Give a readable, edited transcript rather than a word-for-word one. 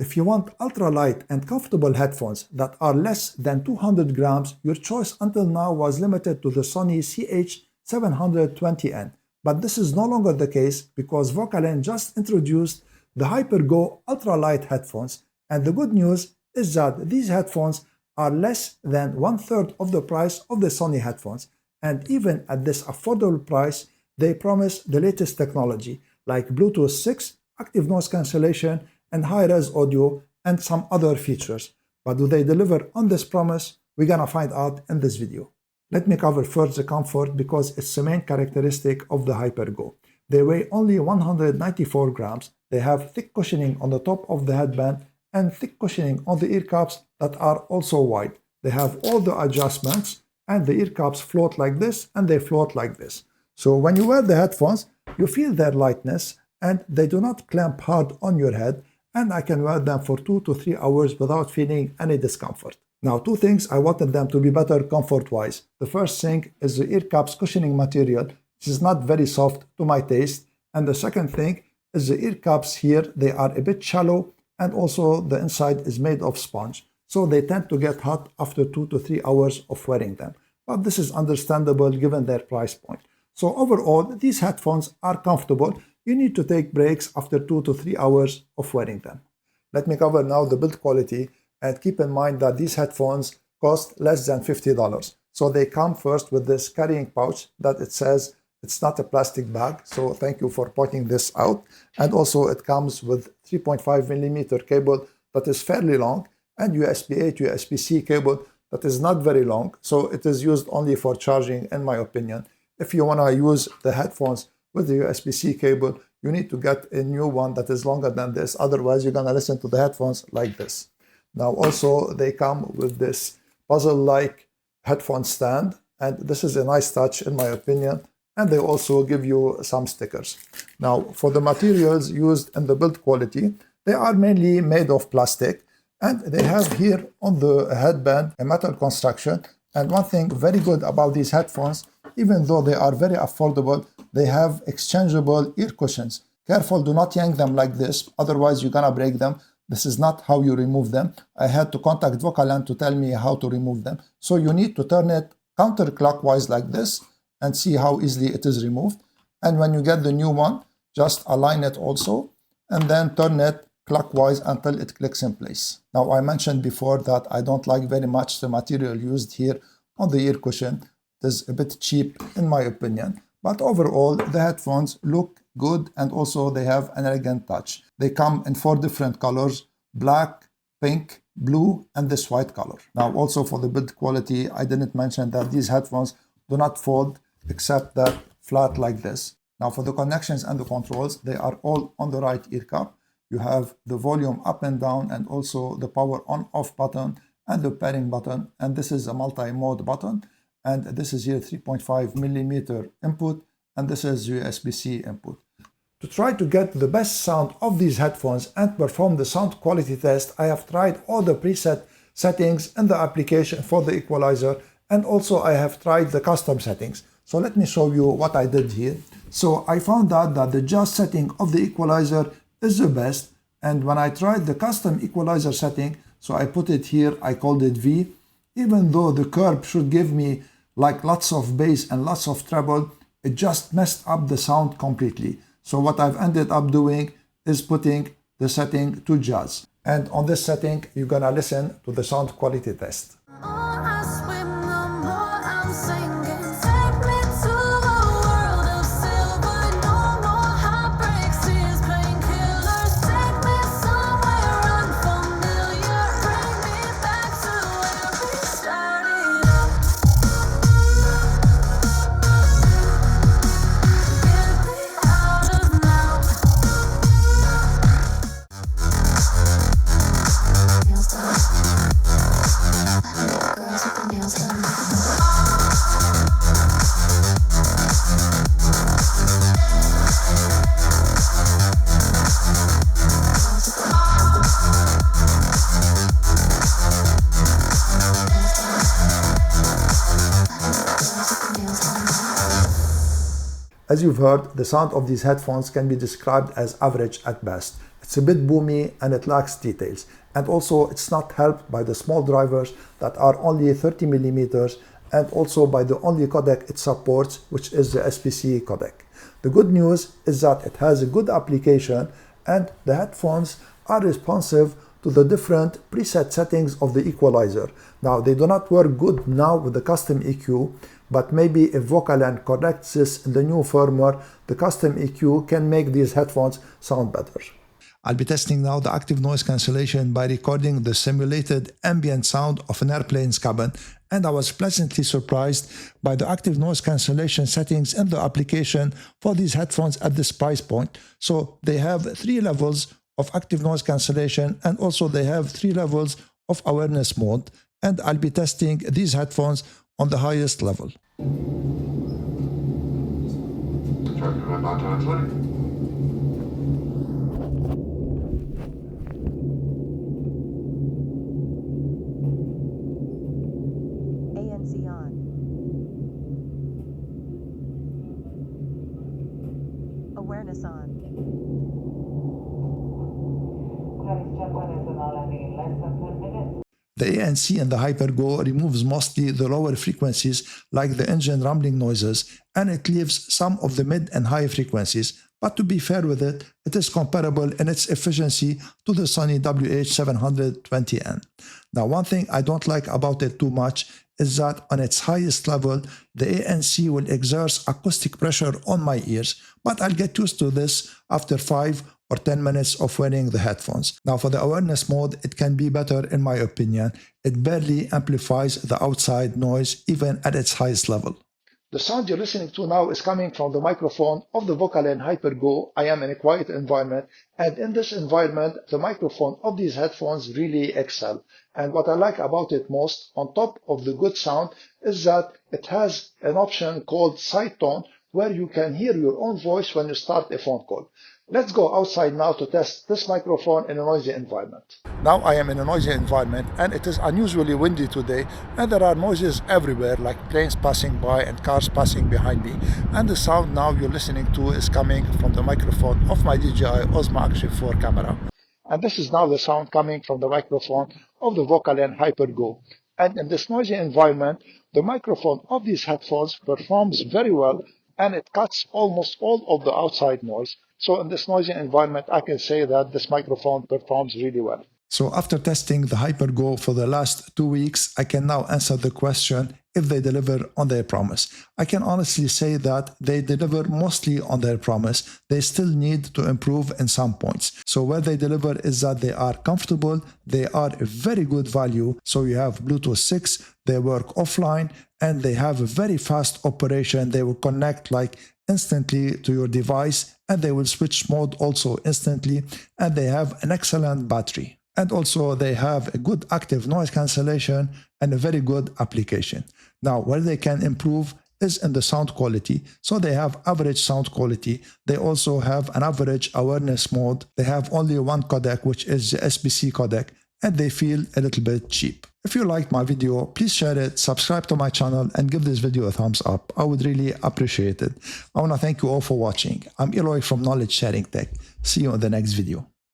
If you want ultralight and comfortable headphones that are less than 200 grams, your choice until now was limited to the Sony WH-CH720N. But this is no longer the case because Vokalen just introduced the Hyper GO ultralight headphones, and the good news is that these headphones are less than 1/3 of the price of the Sony headphones, and even at this affordable price, they promise the latest technology like Bluetooth 6, active noise cancellation, and high-res audio, and some other features. But do they deliver on this promise? We're gonna find out in this video. Let me cover first the comfort because it's the main characteristic of the Hyper GO. They weigh only 194 grams. They have thick cushioning on the top of the headband and thick cushioning on the ear cups that are also wide. They have all the adjustments, and the ear cups float like this and they float like this. So when you wear the headphones, you feel their lightness and they do not clamp hard on your head, and I can wear them for 2 to 3 hours without feeling any discomfort. Now, two things I wanted them to be better comfort-wise. The first thing is the ear cups cushioning material, which is not very soft to my taste. And the second thing is the ear cups here, they are a bit shallow, and also the inside is made of sponge. So they tend to get hot after 2 to 3 hours of wearing them. But this is understandable given their price point. So overall, these headphones are comfortable. You need to take breaks after 2 to 3 hours of wearing them. Let me cover now the build quality, and keep in mind that these headphones cost less than $50. So they come first with this carrying pouch that it says it's not a plastic bag. So thank you for pointing this out. And also it comes with 3.5mm cable that is fairly long, and USB-A to USB-C cable that is not very long. So it is used only for charging, in my opinion. If you want to use the headphones with the USB-C cable, you need to get a new one that is longer than this. Otherwise, you're going to listen to the headphones like this. Now, also, they come with this puzzle-like headphone stand, and this is a nice touch, in my opinion. And they also give you some stickers. Now, for the materials used in the build quality, they are mainly made of plastic, and they have here on the headband a metal construction. And one thing very good about these headphones, even though they are very affordable, they have exchangeable ear cushions. Careful, do not yank them like this, otherwise you're gonna break them. This is not how you remove them. I had to contact Vokalen to tell me how to remove them. So you need to turn it counterclockwise like this and see how easily it is removed. And when you get the new one, just align it also and then turn it clockwise until it clicks in place. Now, I mentioned before that I don't like very much the material used here on the ear cushion. It is a bit cheap in my opinion, but overall the headphones look good, and also they have an elegant touch. They come in 4 different colors: black, pink, blue, and this white color. Now, also for the build quality, I didn't mention that these headphones do not fold except that flat like this. Now, for the connections and the controls, they are all on the right ear cup. You have the volume up and down, and also the power on off button and the pairing button, and this is a multi-mode button, and this is here 3.5mm input, and this is USB-C input. To try to get the best sound of these headphones and perform the sound quality test, I have tried all the preset settings in the application for the equalizer, and also I have tried the custom settings. So let me show you what I did here. So I found out that the just setting of the equalizer is the best, and when I tried the custom equalizer setting, so I put it here, I called it V, even though the curb should give me like lots of bass and lots of treble, it just messed up the sound completely. So what I've ended up doing is putting the setting to jazz. And on this setting, you're gonna listen to the sound quality test. As you've heard, the sound of these headphones can be described as average at best. It's a bit boomy and it lacks details. And also it's not helped by the small drivers that are only 30 millimeters, and also by the only codec it supports, which is the SPC codec. The good news is that it has a good application and the headphones are responsive to the different preset settings of the equalizer. Now, they do not work good now with the custom EQ, but maybe if Vokalen corrects this in the new firmware, the custom EQ can make these headphones sound better. I'll be testing now the active noise cancellation by recording the simulated ambient sound of an airplane's cabin, and I was pleasantly surprised by the active noise cancellation settings in the application for these headphones at this price point. So they have 3 levels of active noise cancellation, and also they have 3 levels of awareness mode, and I'll be testing these headphones on the highest level. ANC on. Awareness on. The ANC and the Hyper GO removes mostly the lower frequencies like the engine rumbling noises, and it leaves some of the mid and high frequencies. But to be fair with it, it is comparable in its efficiency to the Sony WH-720N. Now, one thing I don't like about it too much is that on its highest level, the ANC will exert acoustic pressure on my ears, but I'll get used to this after 5 or 10 minutes of wearing the headphones. Now, for the awareness mode, it can be better in my opinion. It barely amplifies the outside noise even at its highest level. The sound you're listening to now is coming from the microphone of the Vokalen Hyper GO. I am in a quiet environment, and in this environment, the microphone of these headphones really excel. And what I like about it most, on top of the good sound, is that it has an option called side tone, where you can hear your own voice when you start a phone call. Let's go outside now to test this microphone in a noisy environment. Now I am in a noisy environment, and it is unusually windy today, and there are noises everywhere like planes passing by and cars passing behind me, and the sound now you're listening to is coming from the microphone of my DJI Osmo Action 4 camera. And this is now the sound coming from the microphone of the Vokalen Hyper GO. And in this noisy environment, the microphone of these headphones performs very well, and it cuts almost all of the outside noise. So in this noisy environment, I can say that this microphone performs really well. So after testing the Hyper GO for the last 2 weeks, I can now answer the question if they deliver on their promise. I can honestly say that they deliver mostly on their promise. They still need to improve in some points. So where they deliver is that they are comfortable, they are a very good value. So you have Bluetooth 6, they work offline, and they have a very fast operation. They will connect like instantly to your device, and they will switch mode also instantly, and they have an excellent battery. And also they have a good active noise cancellation and a very good application. Now, where they can improve is in the sound quality. So they have average sound quality. They also have an average awareness mode. They have only one codec, which is the SPC codec, and they feel a little bit cheap. If you liked my video, please share it, subscribe to my channel, and give this video a thumbs up. I would really appreciate it. I want to thank you all for watching. I'm Eloy from Knowledge Sharing Tech. See you in the next video.